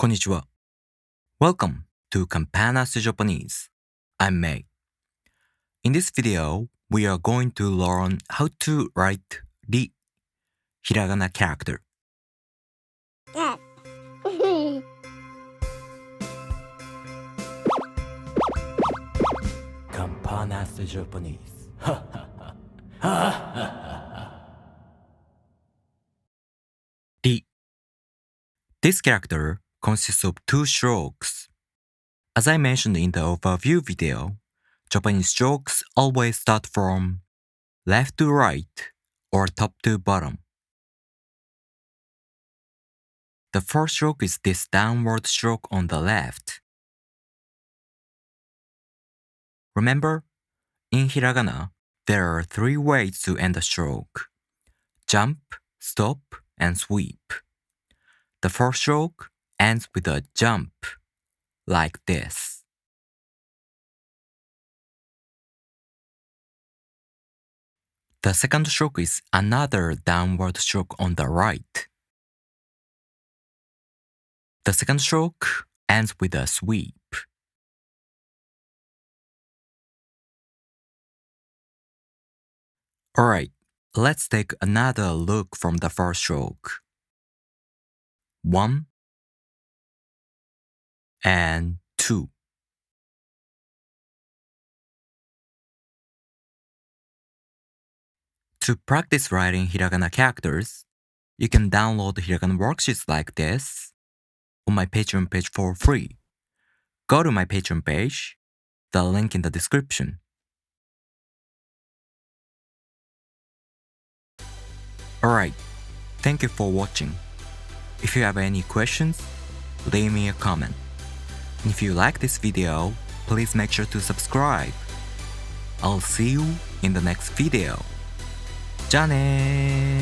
こんにちは。Welcome to Campanas Japanese. I'm Mei. In this video, we are going to learn how to write Ri Hiragana character. Campanas Japanese. Ri. This character consists of two strokes. As I mentioned in the overview video, Japanese strokes always start from left to right or top to bottom. The first stroke is this downward stroke on the left. Remember, in hiragana, there are three ways to end a stroke: jump, stop, and sweep. The first stroke ends with a jump, like this. The second stroke is another downward stroke on the right. The second stroke ends with a sweep. Alright, let's take another look from the first stroke. 1 and 2. To practice writing hiragana characters, you can download hiragana worksheets like this on my Patreon page for free. Go to my Patreon page, the link in the description. Alright, thank you for watching. If you have any questions, leave me a comment. And if you like this video, please make sure to subscribe. I'll see you in the next video. じゃあねー。